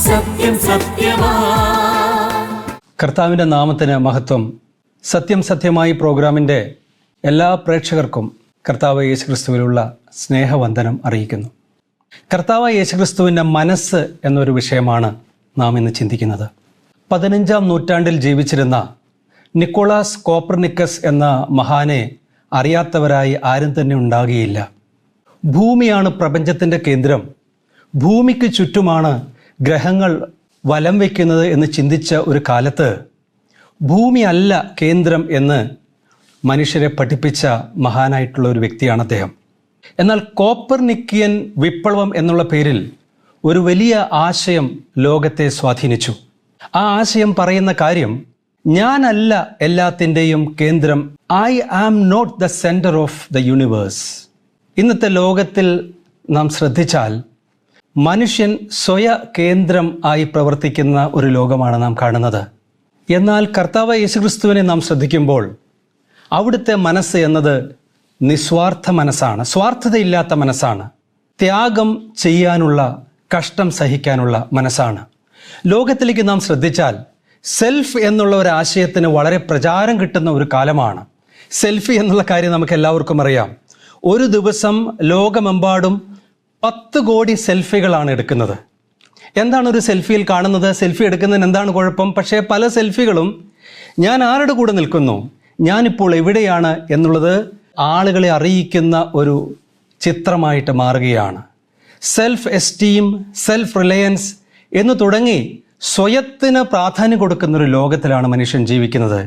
സത്യം സത്യമാ. കർത്താവിൻ്റെ നാമത്തിന് മഹത്വം. സത്യം സത്യമായി പ്രോഗ്രാമിൻ്റെ എല്ലാ പ്രേക്ഷകർക്കും കർത്താവ് യേശുക്രിസ്തുവിലുള്ള സ്നേഹവന്ദനം അറിയിക്കുന്നു. കർത്താവ് യേശുക്രിസ്തുവിൻ്റെ മനസ്സ് എന്നൊരു വിഷയമാണ് നാം ഇന്ന് ചിന്തിക്കുന്നത്. 15-ാം നൂറ്റാണ്ടിൽ ജീവിച്ചിരുന്ന നിക്കോളാസ് കോപ്പർനിക്കസ് എന്ന മഹാനെ അറിയാത്തവരായി ആരും തന്നെ ഉണ്ടാകുകയില്ല. ഭൂമിയാണ് പ്രപഞ്ചത്തിൻ്റെ കേന്ദ്രം, ഭൂമിക്ക് ചുറ്റുമാണ് ഗ്രഹങ്ങൾ വലം വയ്ക്കുന്നത് എന്ന് ചിന്തിച്ച ഒരു കാലത്ത് ഭൂമി അല്ല കേന്ദ്രം എന്ന് മനുഷ്യരെ പഠിപ്പിച്ച മഹാനായിട്ടുള്ള ഒരു വ്യക്തിയാണ് അദ്ദേഹം. എന്നാൽ കോപ്പർനിക്കിയൻ വിപ്ലവം എന്നുള്ള പേരിൽ ഒരു വലിയ ആശയം ലോകത്തെ സ്വാധീനിച്ചു. ആ ആശയം പറയുന്ന കാര്യം, ഞാനല്ല എല്ലാത്തിൻ്റെയും കേന്ദ്രം, I am not the centre of the universe. ഇന്നത്തെ ലോകത്തിൽ നാം ശ്രദ്ധിച്ചാൽ മനുഷ്യൻ സ്വയ കേന്ദ്രം ആയി പ്രവർത്തിക്കുന്ന ഒരു ലോകമാണ് നാം കാണുന്നത്. എന്നാൽ കർത്താവ് യേശുക്രിസ്തുവിനെ നാം ശ്രദ്ധിക്കുമ്പോൾ അവിടുത്തെ മനസ്സ് എന്നത് നിസ്വാർത്ഥ മനസ്സാണ്, സ്വാർത്ഥതയില്ലാത്ത മനസ്സാണ്, ത്യാഗം ചെയ്യാനുള്ള, കഷ്ടം സഹിക്കാനുള്ള മനസ്സാണ്. ലോകത്തിലേക്ക് നാം ശ്രദ്ധിച്ചാൽ സെൽഫ് എന്നുള്ള ഒരു ആശയത്തിന് വളരെ പ്രചാരം കിട്ടുന്ന ഒരു കാലമാണ്. സെൽഫി എന്നുള്ള കാര്യം നമുക്ക് എല്ലാവർക്കും അറിയാം. ഒരു ദിവസം ലോകമെമ്പാടും 10 കോടി സെൽഫികളാണ് എടുക്കുന്നത്. എന്താണ് ഒരു സെൽഫിയിൽ കാണുന്നത്? സെൽഫി എടുക്കുന്നതിന് എന്താണ് കുഴപ്പം? പക്ഷേ പല സെൽഫികളും ഞാൻ ആരുടെ കൂടെ നിൽക്കുന്നു, ഞാനിപ്പോൾ എവിടെയാണ് എന്നുള്ളത് ആളുകളെ അറിയിക്കുന്ന ഒരു ചിത്രമായിട്ട് മാറുകയാണ്. സെൽഫ് എസ്റ്റീം, സെൽഫ് റിലയൻസ് എന്ന് തുടങ്ങി സ്വയത്തിന് പ്രാധാന്യം കൊടുക്കുന്നൊരു ലോകത്തിലാണ് മനുഷ്യൻ ജീവിക്കുന്നത്.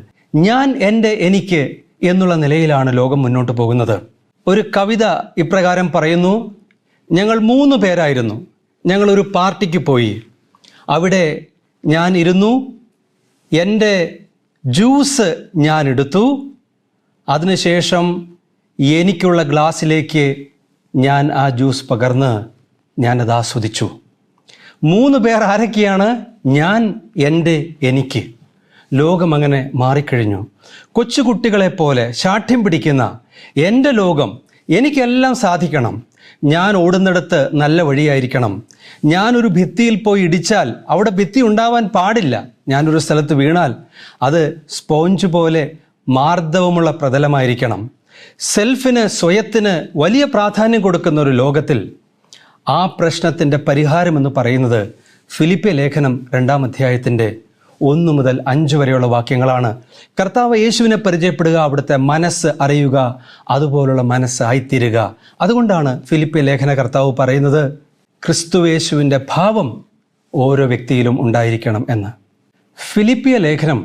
ഞാൻ, എൻ്റെ, എനിക്ക് എന്നുള്ള നിലയിലാണ് ലോകം മുന്നോട്ട് പോകുന്നത്. ഒരു കവിത ഇപ്രകാരം പറയുന്നു: ഞങ്ങൾ 3 പേരായിരുന്നു, ഞങ്ങളൊരു പാർട്ടിക്ക് പോയി, അവിടെ ഞാൻ ഇരുന്നു, എൻ്റെ ജ്യൂസ് ഞാൻ എടുത്തു, അതിനുശേഷം എനിക്കുള്ള ഗ്ലാസ്സിലേക്ക് ഞാൻ ആ ജ്യൂസ് പകർന്ന് ഞാനത് ആസ്വദിച്ചു. 3 പേർ ആരൊക്കെയാണ്? ഞാൻ, എൻ്റെ, എനിക്ക്. ലോകം അങ്ങനെ മാറിക്കഴിഞ്ഞു. കൊച്ചുകുട്ടികളെപ്പോലെ ശാഠ്യം പിടിക്കുന്ന എൻ്റെ ലോകം, എനിക്കെല്ലാം സാധിക്കണം, ഞാൻ ഓടുന്നിടത്ത് നല്ല വഴിയായിരിക്കണം, ഞാനൊരു ഭിത്തിയിൽ പോയി ഇടിച്ചാൽ അവിടെ ഭിത്തി ഉണ്ടാവാൻ പാടില്ല, ഞാനൊരു സ്ഥലത്ത് വീണാൽ അത് സ്പോഞ്ച് പോലെ മാർദ്ദവമുള്ള പ്രതലമായിരിക്കണം. സെൽഫിന്, സ്വയത്തിന് വലിയ പ്രാധാന്യം കൊടുക്കുന്ന ഒരു ലോകത്തിൽ ആ പ്രശ്നത്തിൻ്റെ പരിഹാരമെന്ന് പറയുന്നത് ഫിലിപ്പിയ ലേഖനം 2-ാം അധ്യായത്തിൻ്റെ 1 മുതൽ 5 വരെയുള്ള വാക്യങ്ങളാണ്. കർത്താവ് യേശുവിനെ പരിചയപ്പെടുക, അവിടുത്തെ മനസ്സ് അറിയുക, അതുപോലുള്ള മനസ്സായിത്തീരുക. അതുകൊണ്ടാണ് ഫിലിപ്പിയ ലേഖന കർത്താവ് പറയുന്നത് ക്രിസ്തുയേശുവിൻ്റെ ഭാവം ഓരോ വ്യക്തിയിലും ഉണ്ടായിരിക്കണം എന്ന്. ഫിലിപ്പിയ ലേഖനം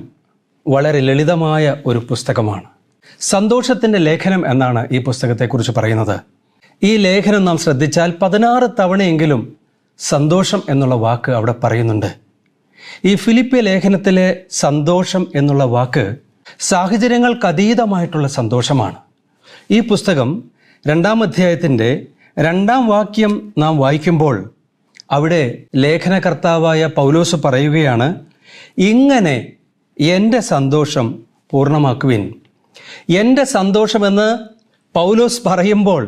വളരെ ലളിതമായ ഒരു പുസ്തകമാണ്. സന്തോഷത്തിൻ്റെ ലേഖനം എന്നാണ് ഈ പുസ്തകത്തെക്കുറിച്ച് പറയുന്നത്. ഈ ലേഖനം നാം ശ്രദ്ധിച്ചാൽ 16 തവണയെങ്കിലും സന്തോഷം എന്നുള്ള വാക്ക് അവിടെ പറയുന്നുണ്ട്. ഈ ഫിലിപ്പിയ ലേഖനത്തിലെ സന്തോഷം എന്നുള്ള വാക്ക് സാഹചര്യങ്ങൾക്ക് അതീതമായിട്ടുള്ള സന്തോഷമാണ്. ഈ പുസ്തകം 2-ാം അധ്യായത്തിൻ്റെ 2-ാം വാക്യം നാം വായിക്കുമ്പോൾ അവിടെ ലേഖനകർത്താവായ പൗലോസ് പറയുകയാണ്, ഇങ്ങനെ എൻ്റെ സന്തോഷം പൂർണ്ണമാക്കുവിൻ. എൻ്റെ സന്തോഷമെന്ന് പൗലോസ് പറയുമ്പോൾ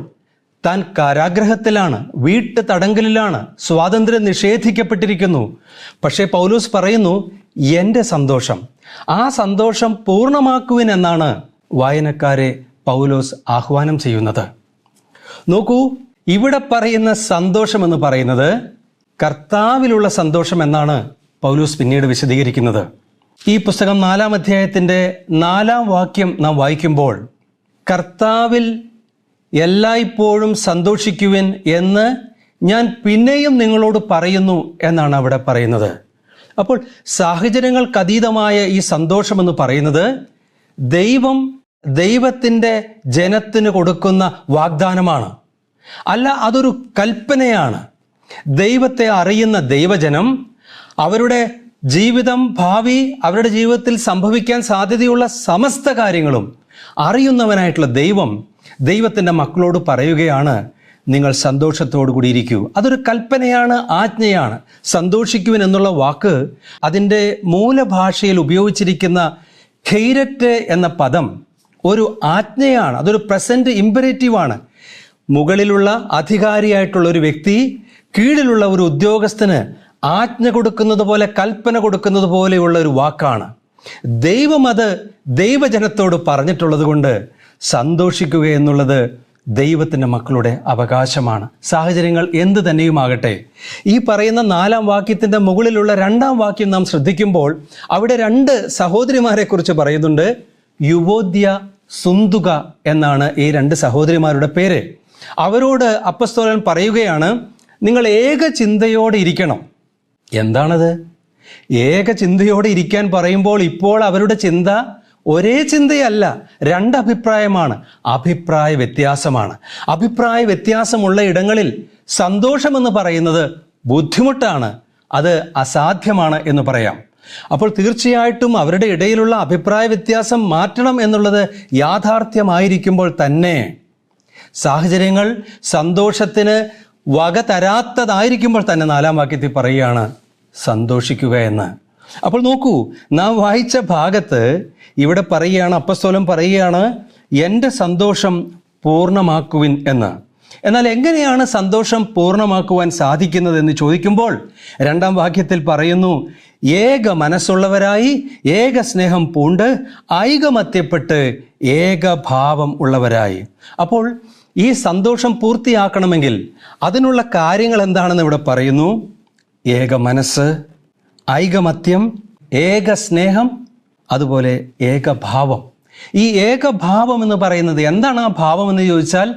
താൻ കാരാഗ്രഹത്തിലാണ്, വീട്ടു തടങ്കലിലാണ്, സ്വാതന്ത്ര്യം നിഷേധിക്കപ്പെട്ടിരിക്കുന്നു. പക്ഷേ പൗലോസ് പറയുന്നു എൻ്റെ സന്തോഷം. ആ സന്തോഷം പൂർണ്ണമാക്കുവിൻ എന്നാണ് വായനക്കാരെ പൗലോസ് ആഹ്വാനം ചെയ്യുന്നത്. നോക്കൂ, ഇവിടെ പറയുന്ന സന്തോഷം എന്ന് പറയുന്നത് കർത്താവിലുള്ള സന്തോഷം എന്നാണ് പൗലോസ് പിന്നീട് വിശദീകരിക്കുന്നത്. ഈ പുസ്തകം 4-ാം അധ്യായത്തിൻ്റെ 4-ാം വാക്യം നാം വായിക്കുമ്പോൾ കർത്താവിൽ എല്ലായ്പ്പോഴും സന്തോഷിക്കുവിൻ എന്ന് ഞാൻ പിന്നെയും നിങ്ങളോട് പറയുന്നു എന്നാണ് അവിടെ പറയുന്നത്. അപ്പോൾ സാഹചര്യങ്ങൾക്കതീതമായ ഈ സന്തോഷമെന്ന് പറയുന്നത് ദൈവത്തിൻ്റെ ജനത്തിന് കൊടുക്കുന്ന വാഗ്ദാനമാണ്. അല്ല, അതൊരു കൽപ്പനയാണ്. ദൈവത്തെ അറിയുന്ന ദൈവജനം അവരുടെ ജീവിതം, ഭാവി, അവരുടെ ജീവിതത്തിൽ സംഭവിക്കാൻ സാധ്യതയുള്ള സമസ്ത കാര്യങ്ങളും അറിയുന്നവനായിട്ടുള്ള ദൈവത്തിൻ്റെ മക്കളോട് പറയുകയാണ്, നിങ്ങൾ സന്തോഷത്തോടു കൂടി ഇരിക്കൂ. അതൊരു കൽപ്പനയാണ്, ആജ്ഞയാണ്. സന്തോഷിക്കുവിൻ എന്നുള്ള വാക്ക് അതിൻ്റെ മൂലഭാഷയിൽ ഉപയോഗിച്ചിരിക്കുന്ന ഖൈരറ്റ് എന്ന പദം ഒരു ആജ്ഞയാണ്, അതൊരു പ്രസൻറ്റ് ഇമ്പരേറ്റീവാണ്. മുകളിലുള്ള അധികാരിയായിട്ടുള്ള ഒരു വ്യക്തി കീഴിലുള്ള ഒരു ഉദ്യോഗസ്ഥന് ആജ്ഞ കൊടുക്കുന്നത് പോലെ, കൽപ്പന കൊടുക്കുന്നത് പോലെയുള്ള ഒരു വാക്കാണ്. ദൈവം അത് ദൈവജനത്തോട് പറഞ്ഞിട്ടുള്ളത് കൊണ്ട് സന്തോഷിക്കുക എന്നുള്ളത് ദൈവത്തിൻ്റെ മക്കളുടെ അവകാശമാണ്. സാഹചര്യങ്ങൾ എന്ത് തന്നെയുമാകട്ടെ. ഈ പറയുന്ന 4-ാം വാക്യത്തിൻ്റെ മുകളിലുള്ള 2-ാം വാക്യം നാം ശ്രദ്ധിക്കുമ്പോൾ അവിടെ 2 സഹോദരിമാരെ കുറിച്ച് പറയുന്നുണ്ട്. യുവോദ്യ, സുന്തുക എന്നാണ് ഈ 2 സഹോദരിമാരുടെ പേര്. അവരോട് അപ്പസ്തോലൻ പറയുകയാണ്, നിങ്ങൾ ഏക ചിന്തയോടെ ഇരിക്കണം. എന്താണത്? ഏക ചിന്തയോടെ ഇരിക്കാൻ പറയുമ്പോൾ ഇപ്പോൾ അവരുടെ ചിന്ത ഒരേ ചിന്തയല്ല, 2 അഭിപ്രായമാണ്. അഭിപ്രായ വ്യത്യാസമാണ്. അഭിപ്രായ വ്യത്യാസമുള്ള ഇടങ്ങളിൽ സന്തോഷമെന്ന് പറയുന്നത് ബുദ്ധിമുട്ടാണ്, അത് അസാധ്യമാണ് എന്ന് പറയാം. അപ്പോൾ തീർച്ചയായിട്ടും അവരുടെ ഇടയിലുള്ള അഭിപ്രായ വ്യത്യാസം മാറ്റണം എന്നുള്ളത് യാഥാർത്ഥ്യമായിരിക്കുമ്പോൾ തന്നെ, സാഹചര്യങ്ങൾ സന്തോഷത്തിന് വക തരാത്തതായിരിക്കുമ്പോൾ തന്നെ 4-ാം വാക്യത്തിൽ പറയുകയാണ് സന്തോഷിക്കുക എന്ന്. അപ്പോൾ നോക്കൂ, നാം വായിച്ച ഭാഗത്ത് ഇവിടെ പറയുകയാണ്, അപ്പസ്തോലൻ പറയുകയാണ്, എൻ്റെ സന്തോഷം പൂർണ്ണമാക്കുവിൻ എന്ന്. എന്നാൽ എങ്ങനെയാണ് സന്തോഷം പൂർണ്ണമാക്കുവാൻ സാധിക്കുന്നതെന്ന് ചോദിക്കുമ്പോൾ 2-ാം വാക്യത്തിൽ പറയുന്നു, ഏക മനസ്സുള്ളവരായി ഏക സ്നേഹം പൂണ്ട് ഐകമത്യപ്പെട്ട് ഏകഭാവം ഉള്ളവരായി. അപ്പോൾ ഈ സന്തോഷം പൂർത്തിയാക്കണമെങ്കിൽ അതിനുള്ള കാര്യങ്ങൾ എന്താണെന്ന് ഇവിടെ പറയുന്നു. ഏക മനസ്സ്, ഐകമത്യം, ഏക സ്നേഹം, അതുപോലെ ഏകഭാവം. ഈ ഏകഭാവം എന്ന് പറയുന്നത് എന്താണ്? ആ ഭാവം എന്ന് ചോദിച്ചാൽ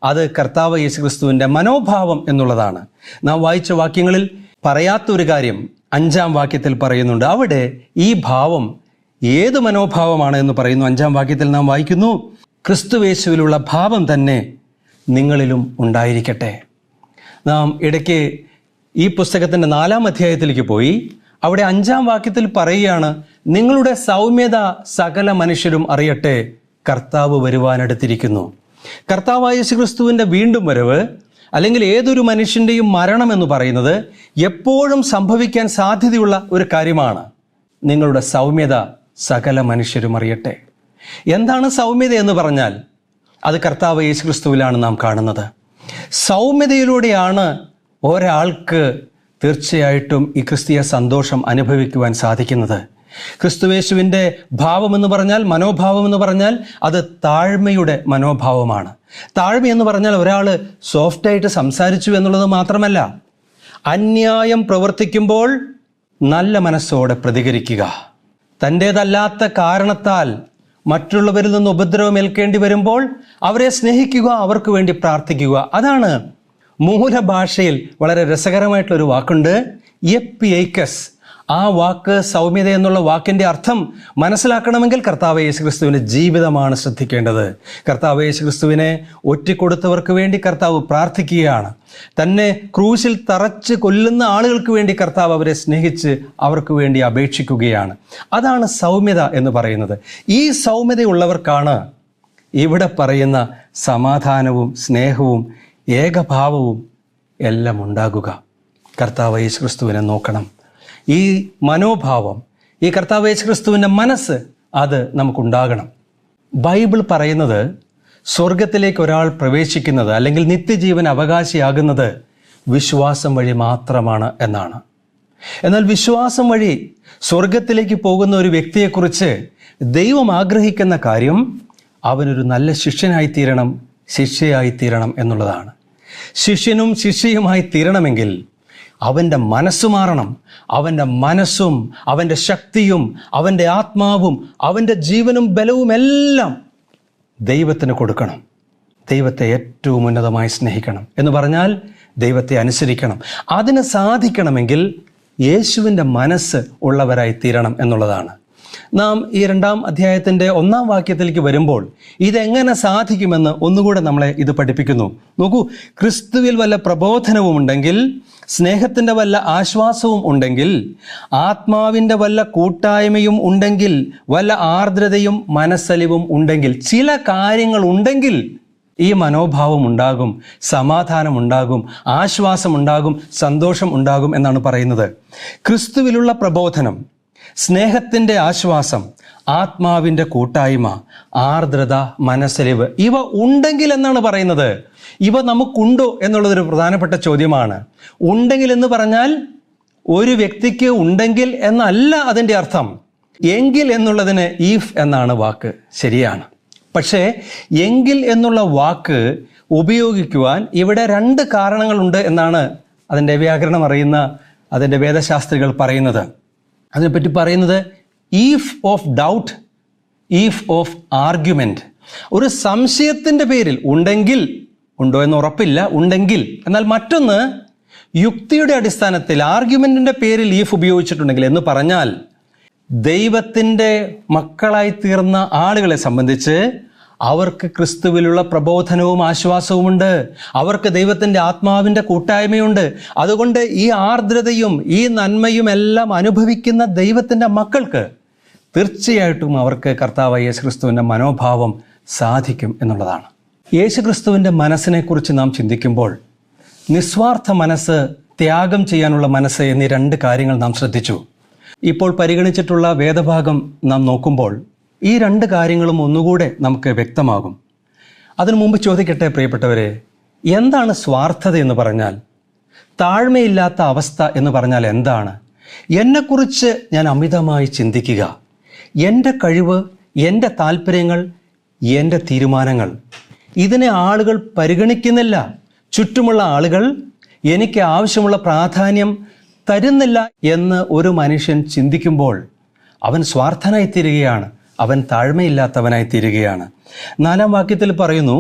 അത് കർത്താവ് യേശുക്രിസ്തുവിൻ്റെ മനോഭാവം എന്നുള്ളതാണ്. നാം വായിച്ച വാക്യങ്ങളിൽ പറയാത്തൊരു കാര്യം 5-ാം വാക്യത്തിൽ പറയുന്നുണ്ട്. അവിടെ ഈ ഭാവം ഏത് മനോഭാവമാണ് എന്ന് പറയുന്നു. 5-ാം വാക്യത്തിൽ നാം വായിക്കുന്നു, ക്രിസ്തുവേശുവിലുള്ള ഭാവം തന്നെ നിങ്ങളിലും ഉണ്ടായിരിക്കട്ടെ. നാം ഇടയ്ക്ക് ഈ പുസ്തകത്തിൻ്റെ 4-ാം അധ്യായത്തിലേക്ക് പോയി. അവിടെ 5-ാം വാക്യത്തിൽ പറയുകയാണ്, നിങ്ങളുടെ സൗമ്യത സകല മനുഷ്യരും അറിയട്ടെ, കർത്താവ് വരുവാനടുത്തിരിക്കുന്നു. കർത്താവായ യേശുക്രിസ്തുവിൻ്റെ വീണ്ടും വരവ് അല്ലെങ്കിൽ ഏതൊരു മനുഷ്യൻ്റെയും മരണം എന്ന് പറയുന്നത് എപ്പോഴും സംഭവിക്കാൻ സാധ്യതയുള്ള ഒരു കാര്യമാണ്. നിങ്ങളുടെ സൗമ്യത സകല മനുഷ്യരും അറിയട്ടെ. എന്താണ് സൗമ്യത എന്ന് പറഞ്ഞാൽ അത് കർത്താവ് യേശുക്രിസ്തുവിലാണ് നാം കാണുന്നത്. സൗമ്യതയിലൂടെയാണ് ഒരാൾക്ക് തീർച്ചയായിട്ടും ഈ ക്രിസ്തീയ സന്തോഷം അനുഭവിക്കുവാൻ സാധിക്കുന്നത്. ക്രിസ്തുവേശുവിൻ്റെ ഭാവമെന്ന് പറഞ്ഞാൽ, മനോഭാവമെന്ന് പറഞ്ഞാൽ അത് താഴ്മയുടെ മനോഭാവമാണ്. താഴ്മ എന്ന് പറഞ്ഞാൽ ഒരാൾ സോഫ്റ്റായിട്ട് സംസാരിച്ചു എന്നുള്ളത് മാത്രമല്ല, അന്യായം പ്രവർത്തിക്കുമ്പോൾ നല്ല മനസ്സോടെ പ്രതികരിക്കുക, തൻ്റേതല്ലാത്ത കാരണത്താൽ മറ്റുള്ളവരിൽ നിന്ന് ഉപദ്രവം ഏൽക്കേണ്ടി വരുമ്പോൾ അവരെ സ്നേഹിക്കുക, അവർക്ക് വേണ്ടി പ്രാർത്ഥിക്കുക. അതാണ് മൂലഭാഷയിൽ വളരെ രസകരമായിട്ടുള്ളൊരു വാക്കുണ്ട്, എപ്പിഐക്കസ്. ആ വാക്ക്, സൗമ്യത എന്നുള്ള വാക്കിൻ്റെ അർത്ഥം മനസ്സിലാക്കണമെങ്കിൽ കർത്താവ് യേശുക്രിസ്തുവിൻ്റെ ജീവിതമാണ് ശ്രദ്ധിക്കേണ്ടത്. കർത്താവ് യേശുക്രിസ്തുവിനെ ഒറ്റിക്കൊടുത്തവർക്ക് വേണ്ടി കർത്താവ് പ്രാർത്ഥിക്കുകയാണ്. തന്നെ ക്രൂശിൽ തറച്ച് കൊല്ലുന്ന ആളുകൾക്ക് വേണ്ടി കർത്താവ് അവരെ സ്നേഹിച്ച് അവർക്ക് വേണ്ടി അപേക്ഷിക്കുകയാണ്. അതാണ് സൗമ്യത എന്ന് പറയുന്നത്. ഈ സൗമ്യതയുള്ളവർക്കാണ് ഇവിടെ പറയുന്ന സമാധാനവും സ്നേഹവും ഏകഭാവവും എല്ലാം ഉണ്ടാകുക. കർത്താവ് യേശുക്രിസ്തുവിനെ നോക്കണം. ഈ മനോഭാവം, ഈ കർത്താവ് യേശുക്രിസ്തുവിൻ്റെ മനസ്സ്, അത് നമുക്കുണ്ടാകണം. ബൈബിൾ പറയുന്നത് സ്വർഗത്തിലേക്ക് ഒരാൾ പ്രവേശിക്കുന്നത് അല്ലെങ്കിൽ നിത്യജീവൻ അവകാശിയാകുന്നത് വിശ്വാസം വഴി മാത്രമാണ് എന്നാണ്. എന്നാൽ വിശ്വാസം വഴി സ്വർഗത്തിലേക്ക് പോകുന്ന ഒരു വ്യക്തിയെക്കുറിച്ച് ദൈവം ആഗ്രഹിക്കുന്ന കാര്യം അവനൊരു നല്ല ശിഷ്യനായിത്തീരണം, ശിഷ്യയായിത്തീരണം എന്നുള്ളതാണ്. ശിഷ്യനും ശിഷ്യയുമായി തീരണമെങ്കിൽ അവൻ്റെ മനസ്സ് മാറണം. അവൻ്റെ മനസ്സും അവൻ്റെ ശക്തിയും അവൻ്റെ ആത്മാവും അവൻ്റെ ജീവനും ബലവും എല്ലാം ദൈവത്തിന് കൊടുക്കണം. ദൈവത്തെ ഏറ്റവും ഉന്നതമായി സ്നേഹിക്കണം എന്ന് പറഞ്ഞാൽ ദൈവത്തെ അനുസരിക്കണം. അതിന് സാധിക്കണമെങ്കിൽ യേശുവിൻ്റെ മനസ്സ് ഉള്ളവരായി തീരണം എന്നുള്ളതാണ്. നാം ഈ 2-ാം അധ്യായത്തിൻ്റെ 1-ാം വാക്യത്തിലേക്ക് വരുമ്പോൾ ഇതെങ്ങനെ സാധിക്കുമെന്ന് ഒന്നുകൂടെ നമ്മളെ ഇത് പഠിപ്പിക്കുന്നു. നോക്കൂ, ക്രിസ്തുവിൽ വല്ല പ്രബോധനവും ഉണ്ടെങ്കിൽ, സ്നേഹത്തിൻ്റെ വല്ല ആശ്വാസവും ഉണ്ടെങ്കിൽ, ആത്മാവിൻ്റെ വല്ല കൂട്ടായ്മയും ഉണ്ടെങ്കിൽ, വല്ല ആർദ്രതയും മനസ്സലിവും ഉണ്ടെങ്കിൽ, ചില കാര്യങ്ങൾ ഉണ്ടെങ്കിൽ ഈ മനോഭാവം ഉണ്ടാകും, സമാധാനം ഉണ്ടാകും, ആശ്വാസം ഉണ്ടാകും, സന്തോഷം ഉണ്ടാകും എന്നാണ് പറയുന്നത്. ക്രിസ്തുവിലുള്ള പ്രബോധനം, സ്നേഹത്തിൻ്റെ ആശ്വാസം, ആത്മാവിൻ്റെ കൂട്ടായ്മ, ആർദ്രത, മനസ്സലിവ്, ഇവ ഉണ്ടെങ്കിൽ എന്നാണ് പറയുന്നത്. ഇവ നമുക്കുണ്ടോ എന്നുള്ളതൊരു പ്രധാനപ്പെട്ട ചോദ്യമാണ്. ഉണ്ടെങ്കിൽ എന്ന് പറഞ്ഞാൽ ഒരു വ്യക്തിക്ക് ഉണ്ടെങ്കിൽ എന്നല്ല അതിൻ്റെ അർത്ഥം. എങ്കിൽ എന്നുള്ളതിന് ഈഫ് എന്നാണ് വാക്ക്, ശരിയാണ്. പക്ഷേ എങ്കിൽ എന്നുള്ള വാക്ക് ഉപയോഗിക്കുവാൻ ഇവിടെ 2 കാരണങ്ങളുണ്ട് എന്നാണ് അതിൻ്റെ വ്യാകരണം അറിയുന്ന അതിൻ്റെ വേദശാസ്ത്രികൾ പറയുന്നത്. അതിനെപ്പറ്റി പറയുന്നത് if of doubt, if of argument. ഒരു സംശയത്തിൻ്റെ പേരിൽ, ഉണ്ടെങ്കിൽ, ഉണ്ടോ എന്ന് ഉറപ്പില്ല, ഉണ്ടെങ്കിൽ. എന്നാൽ മറ്റൊന്ന് യുക്തിയുടെ അടിസ്ഥാനത്തിൽ ആർഗ്യുമെൻറ്റിൻ്റെ പേരിൽ ഈഫ് ഉപയോഗിച്ചിട്ടുണ്ടെങ്കിൽ എന്ന് പറഞ്ഞാൽ ദൈവത്തിൻ്റെ മക്കളായി തീർന്ന ആളുകളെ സംബന്ധിച്ച് അവർക്ക് ക്രിസ്തുവിലുള്ള പ്രബോധനവും ആശ്വാസവുമുണ്ട്. അവർക്ക് ദൈവത്തിൻ്റെ ആത്മാവിൻ്റെ കൂട്ടായ്മയുണ്ട്. അതുകൊണ്ട് ഈ ആർദ്രതയും ഈ നന്മയും എല്ലാം അനുഭവിക്കുന്ന ദൈവത്തിൻ്റെ മക്കൾക്ക് തീർച്ചയായിട്ടും അവർക്ക് കർത്താവായ യേശുക്രിസ്തുവിൻ്റെ മനോഭാവം സാധിക്കും എന്നുള്ളതാണ്. യേശുക്രിസ്തുവിൻ്റെ മനസ്സിനെക്കുറിച്ച് നാം ചിന്തിക്കുമ്പോൾ നിസ്വാർത്ഥ മനസ്സ്, ത്യാഗം ചെയ്യാനുള്ള മനസ്സ് എന്നീ 2 കാര്യങ്ങൾ നാം ശ്രദ്ധിച്ചു. ഇപ്പോൾ പരിഗണിച്ചിട്ടുള്ള വേദഭാഗം നാം നോക്കുമ്പോൾ ഈ 2 കാര്യങ്ങളും ഒന്നുകൂടെ നമുക്ക് വ്യക്തമാകും. അതിനു മുമ്പ് ചോദിക്കട്ടെ പ്രിയപ്പെട്ടവരെ, എന്താണ് സ്വാർത്ഥത എന്ന് പറഞ്ഞാൽ? താഴ്മയില്ലാത്ത അവസ്ഥ എന്ന് പറഞ്ഞാൽ എന്താണ്? എന്നെക്കുറിച്ച് ഞാൻ അമിതമായി ചിന്തിക്കുക, എൻ്റെ കഴിവ്, എൻ്റെ താല്പര്യങ്ങൾ, എൻ്റെ തീരുമാനങ്ങൾ, ഇതിനെ ആളുകൾ പരിഗണിക്കുന്നില്ല. ചുറ്റുമുള്ള ആളുകൾ എനിക്ക് ആവശ്യമുള്ള പ്രാധാന്യം തരുന്നില്ല എന്ന് ഒരു മനുഷ്യൻ ചിന്തിക്കുമ്പോൾ അവൻ സ്വാർത്ഥനായിത്തീരുകയാണ്, അവൻ താഴ്മയില്ലാത്തവനായി തീരുകയാണ്. 4-ാം വാക്യത്തിൽ പറയുന്നു,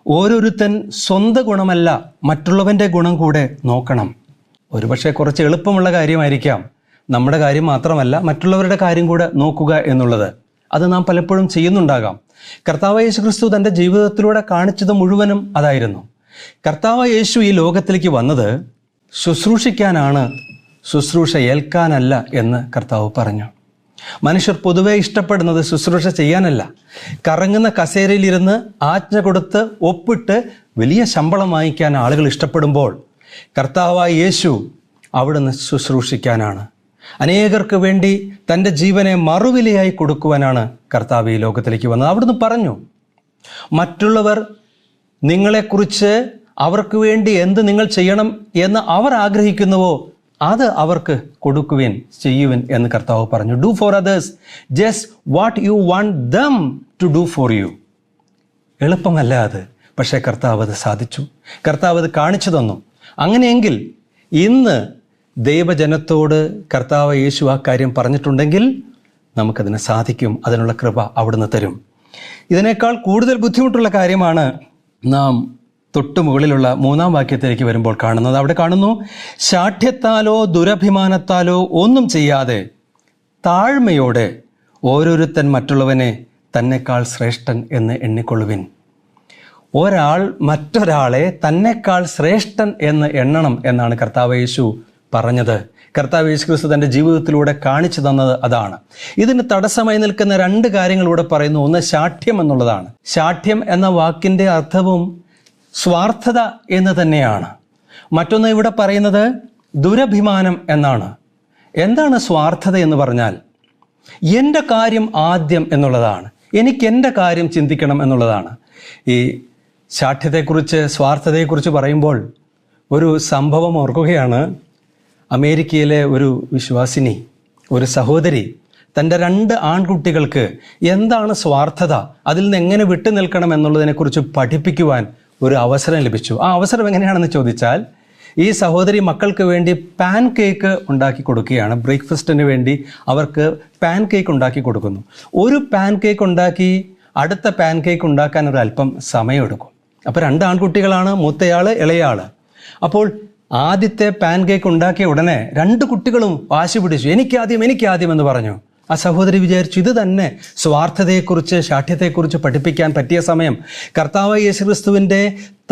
ഓരോരുത്തൻ സ്വന്തം ഗുണമല്ല മറ്റുള്ളവൻ്റെ ഗുണം കൂടെ നോക്കണം. ഒരുപക്ഷെ കുറച്ച് എളുപ്പമുള്ള കാര്യമായിരിക്കാം, നമ്മുടെ കാര്യം മാത്രമല്ല മറ്റുള്ളവരുടെ കാര്യം കൂടെ നോക്കുക എന്നുള്ളത്. അത് നാം പലപ്പോഴും ചെയ്യുന്നുണ്ടാകാം. കർത്താവായ യേശുക്രിസ്തു തൻ്റെ ജീവിതത്തിലൂടെ കാണിച്ചത് മുഴുവനും അതായിരുന്നു. കർത്താവായ യേശു ഈ ലോകത്തിലേക്ക് വന്നത് ശുശ്രൂഷിക്കാനാണ്, ശുശ്രൂഷ ഏൽക്കാനല്ല എന്ന് കർത്താവ് പറഞ്ഞു. മനുഷ്യർ പൊതുവെ ഇഷ്ടപ്പെടുന്നത് ശുശ്രൂഷ ചെയ്യാനല്ല. കറങ്ങുന്ന കസേരയിലിരുന്ന് ആജ്ഞ കൊടുത്ത് ഒപ്പിട്ട് വലിയ ശമ്പളം വാങ്ങിക്കാൻ ആളുകൾ ഇഷ്ടപ്പെടുമ്പോൾ കർത്താവായ യേശു അവിടുന്ന് ശുശ്രൂഷിക്കാനാണ്. അനേകർക്ക് വേണ്ടി തൻ്റെ ജീവനെ മറുവിലയായി കൊടുക്കുവാനാണ് കർത്താവ് ഈ ലോകത്തിലേക്ക് വന്നത്. അവിടുന്ന് പറഞ്ഞു, മറ്റുള്ളവർ നിങ്ങളെക്കുറിച്ച് അവർക്ക് വേണ്ടി എന്ത് നിങ്ങൾ ചെയ്യണം എന്ന് അവർ ആഗ്രഹിക്കുന്നുവോ അത് അവർക്ക് കൊടുക്കുവിൻ, ചെയ്യുവിൻ എന്ന് കർത്താവ് പറഞ്ഞു. Do for others just what you want them to do for you. എളുപ്പമല്ല അത്, പക്ഷേ കർത്താവ് അത് സാധിച്ചു, കർത്താവ് അത് കാണിച്ചു തന്നു. അങ്ങനെയെങ്കിൽ ഇന്ന് ദൈവജനത്തോട് കർത്താവ് യേശു ആ കാര്യം പറഞ്ഞിട്ടുണ്ടെങ്കിൽ നമുക്കതിന് സാധിക്കും. അതിനുള്ള കൃപ അവിടുന്ന് തരും. ഇതിനേക്കാൾ കൂടുതൽ ബുദ്ധിമുട്ടുള്ള കാര്യമാണ് നാം തൊട്ടു മുകളിലുള്ള 3-ാം വാക്യത്തിലേക്ക് വരുമ്പോൾ കാണുന്നത്. അവിടെ കാണുന്നു, ശാഠ്യത്താലോ ദുരഭിമാനത്താലോ ഒന്നും ചെയ്യാതെ താഴ്മയോടെ ഓരോരുത്തൻ മറ്റുള്ളവനെ തന്നെക്കാൾ ശ്രേഷ്ഠൻ എന്ന് എണ്ണിക്കൊള്ളുവിൻ. ഒരാൾ മറ്റൊരാളെ തന്നെക്കാൾ ശ്രേഷ്ഠൻ എന്ന് എണ്ണണം എന്നാണ് കർത്താവ് യേശു പറഞ്ഞത്. കർത്താവ് യേശു ക്രിസ്തു തൻ്റെ ജീവിതത്തിലൂടെ കാണിച്ചു തന്നത് അതാണ്. ഇതിന് തടസ്സമായി നിൽക്കുന്ന 2 കാര്യങ്ങളിലൂടെ പറയുന്നു. ഒന്ന് ശാഠ്യം എന്നുള്ളതാണ്. ശാഠ്യം എന്ന വാക്കിൻ്റെ അർത്ഥവും സ്വാർത്ഥത എന്ന് തന്നെയാണ്. മറ്റൊന്ന് ഇവിടെ പറയുന്നത് ദുരഭിമാനം എന്നാണ്. എന്താണ് സ്വാർത്ഥത എന്ന് പറഞ്ഞാൽ? എൻ്റെ കാര്യം ആദ്യം എന്നുള്ളതാണ്. എനിക്ക് എൻ്റെ കാര്യം ചിന്തിക്കണം എന്നുള്ളതാണ്. ഈ ശാഠ്യത്തെക്കുറിച്ച്, സ്വാർത്ഥതയെക്കുറിച്ച് പറയുമ്പോൾ ഒരു സംഭവം ഓർക്കുകയാണ്. അമേരിക്കയിലെ ഒരു വിശ്വാസിനി, ഒരു സഹോദരി തൻ്റെ 2 ആൺകുട്ടികൾക്ക് എന്താണ് സ്വാർത്ഥത, അതിൽ നിന്ന് എങ്ങനെ വിട്ടു നിൽക്കണം എന്നുള്ളതിനെക്കുറിച്ച് പഠിപ്പിക്കുവാൻ ഒരു അവസരം ലഭിച്ചു. ആ അവസരം എങ്ങനെയാണെന്ന് ചോദിച്ചാൽ, ഈ സഹോദരി മക്കൾക്ക് വേണ്ടി പാൻ കേക്ക് ഉണ്ടാക്കി കൊടുക്കുകയാണ്. ബ്രേക്ക്ഫാസ്റ്റിന് വേണ്ടി അവർക്ക് പാൻ കേക്ക് ഉണ്ടാക്കി കൊടുക്കുന്നു. ഒരു പാൻ കേക്ക് ഉണ്ടാക്കി അടുത്ത പാൻ കേക്ക് ഉണ്ടാക്കാൻ ഒരു അല്പം സമയമെടുക്കും. അപ്പോൾ 2 ആൺകുട്ടികളാണ്, മൂത്തയാൾ ഇളയാൾ. അപ്പോൾ ആദ്യത്തെ പാൻ കേക്ക് ഉണ്ടാക്കിയ ഉടനെ 2 കുട്ടികളും വാശി പിടിച്ചു, എനിക്കാദ്യം എന്ന് പറഞ്ഞു. ആ സഹോദരി വിചാരിച്ചു, ഇത് തന്നെ സ്വാർത്ഥതയെക്കുറിച്ച്, ശാഠ്യത്തെക്കുറിച്ച് പഠിപ്പിക്കാൻ പറ്റിയ സമയം, കർത്താവ് യേശുക്രിസ്തുവിൻ്റെ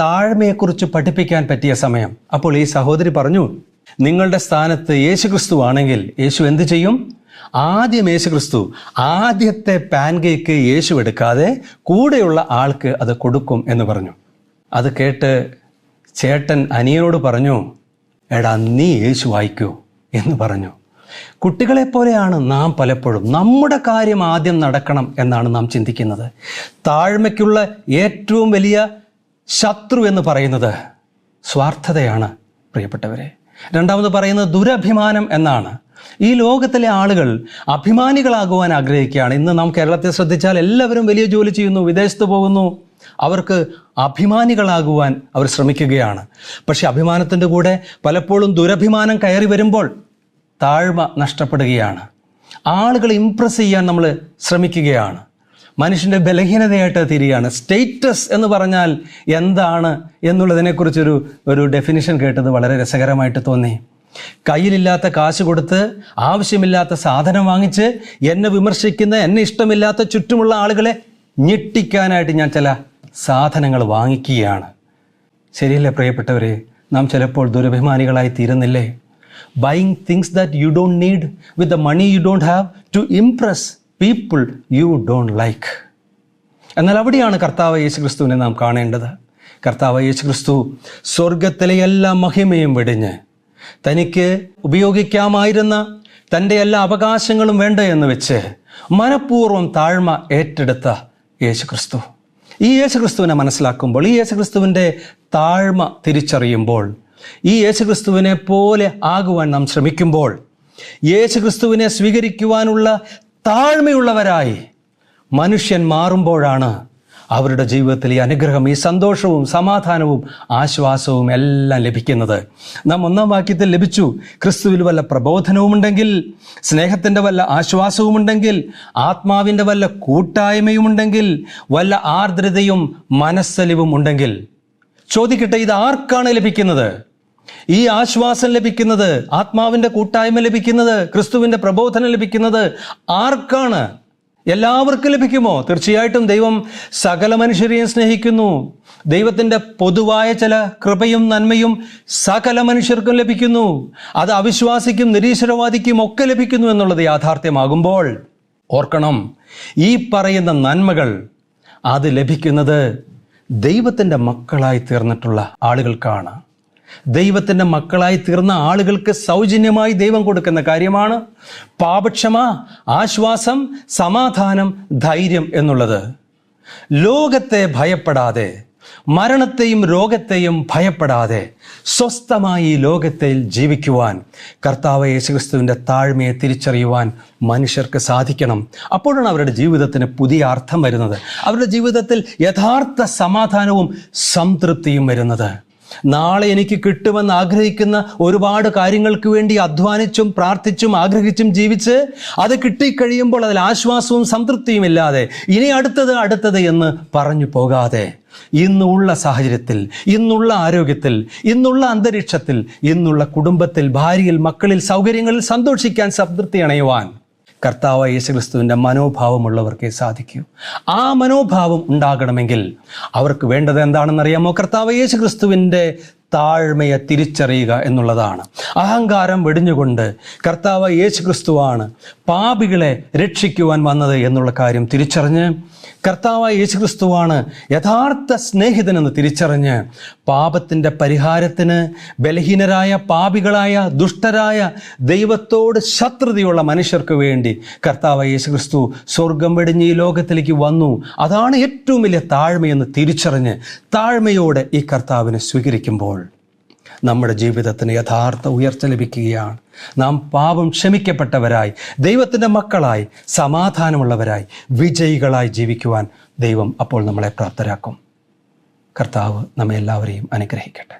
താഴ്മയെക്കുറിച്ച് പഠിപ്പിക്കാൻ പറ്റിയ സമയം. അപ്പോൾ ഈ സഹോദരി പറഞ്ഞു, നിങ്ങളുടെ സ്ഥാനത്ത് യേശുക്രിസ്തു ആണെങ്കിൽ യേശു എന്ത് ചെയ്യും? ആദ്യം യേശുക്രിസ്തു ആദ്യത്തെ പാൻ കേക്ക് യേശു എടുക്കാതെ കൂടെയുള്ള ആൾക്ക് അത് കൊടുക്കും എന്ന് പറഞ്ഞു. അത് കേട്ട് ചേട്ടൻ അനിയനോട് പറഞ്ഞു, എടാ നീ യേശു വായിക്കൂ എന്ന് പറഞ്ഞു. കുട്ടികളെപ്പോലെയാണ് നാം പലപ്പോഴും. നമ്മുടെ കാര്യം ആദ്യം നടക്കണം എന്നാണ് നാം ചിന്തിക്കുന്നത്. താഴ്മയ്ക്കുള്ള ഏറ്റവും വലിയ ശത്രു എന്ന് പറയുന്നത് സ്വാർത്ഥതയാണ് പ്രിയപ്പെട്ടവരെ. രണ്ടാമത് പറയുന്നത് ദുരഭിമാനം എന്നാണ്. ഈ ലോകത്തിലെ ആളുകൾ അഭിമാനികളാകുവാൻ ആഗ്രഹിക്കുകയാണ്. ഇന്ന് നാം കേരളത്തെ ശ്രദ്ധിച്ചാൽ എല്ലാവരും വലിയ ജോലി ചെയ്യുന്നു, വിദേശത്ത് പോകുന്നു, അവർക്ക് അഭിമാനികളാകുവാൻ അവർ ശ്രമിക്കുകയാണ്. പക്ഷെ അഭിമാനത്തിൻ്റെ കൂടെ പലപ്പോഴും ദുരഭിമാനം കയറി വരുമ്പോൾ താഴ്മ നഷ്ടപ്പെടുകയാണ്. ആളുകളെ ഇംപ്രസ് ചെയ്യാൻ നമ്മൾ ശ്രമിക്കുകയാണ്. മനുഷ്യൻ്റെ ബലഹീനതയായിട്ട് തീരുകയാണ്. സ്റ്റേറ്റസ് എന്ന് പറഞ്ഞാൽ എന്താണ് എന്നുള്ളതിനെക്കുറിച്ചൊരു ഡെഫിനിഷൻ കേട്ടത് വളരെ രസകരമായിട്ട് തോന്നി. കയ്യിലില്ലാത്ത കാശ് കൊടുത്ത് ആവശ്യമില്ലാത്ത സാധനം വാങ്ങിച്ച് എന്നെ വിമർശിക്കുന്ന, എന്നെ ഇഷ്ടമില്ലാത്ത ചുറ്റുമുള്ള ആളുകളെ ഞെട്ടിക്കാനായിട്ട് ഞാൻ ചില സാധനങ്ങൾ വാങ്ങിക്കുകയാണ്. ശരിയല്ലേ പ്രിയപ്പെട്ടവരെ? നാം ചിലപ്പോൾ ദുരഭിമാനികളായി തീരുന്നില്ലേ? Buying things that you don't need with the money you don't have to impress people you don't like. എന്നാൽ അവിടെയാണ് കർത്താവ് യേശുക്രിസ്തുവിനെ നാം കാണേണ്ടത്. കർത്താവ് യേശുക്രിസ്തു സ്വർഗത്തിലെ എല്ലാ മഹിമയും വെടിഞ്ഞ് തനിക്ക് ഉപയോഗിക്കാമായിരുന്ന തൻ്റെ എല്ലാ അവകാശങ്ങളും വേണ്ട എന്ന് വെച്ച് മനഃപൂർവ്വം താഴ്മ ഏറ്റെടുത്ത യേശുക്രിസ്തു. ഈ യേശുക്രിസ്തുവിനെ മനസ്സിലാക്കുമ്പോൾ, ഈ യേശുക്രിസ്തുവിൻ്റെ താഴ്മ തിരിച്ചറിയുമ്പോൾ, ഈ യേശുക്രിസ്തുവിനെ പോലെ ആകുവാൻ നാം ശ്രമിക്കുമ്പോൾ, യേശുക്രിസ്തുവിനെ സ്വീകരിക്കുവാനുള്ള താഴ്മയുള്ളവരായി മനുഷ്യൻ മാറുമ്പോഴാണ് അവരുടെ ജീവിതത്തിൽ ഈ അനുഗ്രഹം, ഈ സന്തോഷവും സമാധാനവും ആശ്വാസവും എല്ലാം ലഭിക്കുന്നത്. നാം 1-ാം വാക്യത്തിൽ ലഭിച്ചു, ക്രിസ്തുവിൽ വല്ല പ്രബോധനവുമുണ്ടെങ്കിൽ, സ്നേഹത്തിൻ്റെ വല്ല ആശ്വാസവുമുണ്ടെങ്കിൽ, ആത്മാവിൻ്റെ വല്ല കൂട്ടായ്മയുമുണ്ടെങ്കിൽ, വല്ല ആർദ്രതയും മനസ്സലിവും ഉണ്ടെങ്കിൽ. ചോദിക്കട്ടെ, ഇത് ആർക്കാണ് ലഭിക്കുന്നത്? ഈ ആശ്വാസം ലഭിക്കുന്നത്, ആത്മാവിൻ്റെ കൂട്ടായ്മ ലഭിക്കുന്നത്, ക്രിസ്തുവിൻ്റെ പ്രബോധനം ലഭിക്കുന്നത് ആർക്കാണ്? എല്ലാവർക്കും ലഭിക്കുമോ? തീർച്ചയായിട്ടും ദൈവം സകല മനുഷ്യരെയും സ്നേഹിക്കുന്നു. ദൈവത്തിൻ്റെ പൊതുവായ ചില കൃപയും നന്മയും സകല മനുഷ്യർക്കും ലഭിക്കുന്നു. അത് അവിശ്വാസിക്കും നിരീശ്വരവാദിക്കും ഒക്കെ ലഭിക്കുന്നു എന്നുള്ളത് യാഥാർത്ഥ്യമാകുമ്പോൾ ഓർക്കണം, ഈ പറയുന്ന നന്മകൾ അത് ലഭിക്കുന്നത് ദൈവത്തിൻ്റെ മക്കളായി തീർന്നിട്ടുള്ള ആളുകൾക്കാണ്. ദൈവത്തിൻ്റെ മക്കളായി തീർന്ന ആളുകൾക്ക് സൗജന്യമായി ദൈവം കൊടുക്കുന്ന കാര്യമാണ് പാപക്ഷമ, ആശ്വാസം, സമാധാനം, ധൈര്യം എന്നുള്ളത്. ലോകത്തെ ഭയപ്പെടാതെ, മരണത്തെയും രോഗത്തെയും ഭയപ്പെടാതെ സ്വസ്ഥമായി ഈ ലോകത്തിൽ ജീവിക്കുവാൻ കർത്താവ് യേശുക്രിസ്തുവിൻ്റെ താഴ്മയെ തിരിച്ചറിയുവാൻ മനുഷ്യർക്ക് സാധിക്കണം. അപ്പോഴാണ് അവരുടെ ജീവിതത്തിന് പുതിയ അർത്ഥം വരുന്നത്. അവരുടെ ജീവിതത്തിൽ യഥാർത്ഥ സമാധാനവും സംതൃപ്തിയും വരുന്നത്. നാളെ എനിക്ക് കിട്ടുമെന്ന് ആഗ്രഹിക്കുന്ന ഒരുപാട് കാര്യങ്ങൾക്ക് വേണ്ടി അധ്വാനിച്ചും പ്രാർത്ഥിച്ചും ആഗ്രഹിച്ചും ജീവിച്ച് അത് കിട്ടിക്കഴിയുമ്പോൾ അതിൽ ആശ്വാസവും സംതൃപ്തിയും ഇല്ലാതെ ഇനി അടുത്തത് എന്ന് പറഞ്ഞു പോകാതെ, ഇന്നുള്ള സാഹചര്യത്തിൽ, ഇന്നുള്ള ആരോഗ്യത്തിൽ, ഇന്നുള്ള അന്തരീക്ഷത്തിൽ, ഇന്നുള്ള കുടുംബത്തിൽ, ഭാര്യയിൽ, മക്കളിൽ, സൗകര്യങ്ങളിൽ സന്തോഷിക്കാൻ, സംതൃപ്തി അണയുവാൻ കർത്താവ് യേശുക്രിസ്തുവിൻ്റെ മനോഭാവമുള്ളവർക്കേ സാധിക്കൂ. ആ മനോഭാവം ഉണ്ടാകണമെങ്കിൽ അവർക്ക് വേണ്ടത് എന്താണെന്നറിയാമോ? കർത്താവ് യേശുക്രിസ്തുവിൻ്റെ താഴ്മയെ തിരിച്ചറിയുക എന്നുള്ളതാണ്. അഹങ്കാരം വെടിഞ്ഞുകൊണ്ട് കർത്താവ് യേശുക്രിസ്തുവാണ് പാപികളെ രക്ഷിക്കുവാൻ വന്നത് എന്നുള്ള കാര്യം തിരിച്ചറിഞ്ഞ്, കർത്താവായ യേശുക്രിസ്തുവാണ് യഥാർത്ഥ സ്നേഹിതനെന്ന് തിരിച്ചറിഞ്ഞ്, പാപത്തിൻ്റെ പരിഹാരത്തിന് ബലഹീനരായ, പാപികളായ, ദുഷ്ടരായ, ദൈവത്തോട് ശത്രുതയുള്ള മനുഷ്യർക്ക് വേണ്ടി കർത്താവായ യേശുക്രിസ്തു സ്വർഗം വെടിഞ്ഞ് ഈ ലോകത്തിലേക്ക് വന്നു. അതാണ് ഏറ്റവും വലിയ താഴ്മയെന്ന് തിരിച്ചറിഞ്ഞ് താഴ്മയോടെ ഈ കർത്താവിനെ സ്വീകരിക്കുമ്പോൾ നമ്മുടെ ജീവിതത്തിന് യഥാർത്ഥ ഉയർച്ച ലഭിക്കുകയാണ്. നാം പാപം ക്ഷമിക്കപ്പെട്ടവരായി, ദൈവത്തിൻ്റെ മക്കളായി, സമാധാനമുള്ളവരായി, വിജയികളായി ജീവിക്കുവാൻ ദൈവം അപ്പോൾ നമ്മളെ പ്രാപ്തരാക്കും. കർത്താവ് നമ്മെ എല്ലാവരെയും അനുഗ്രഹിക്കട്ടെ.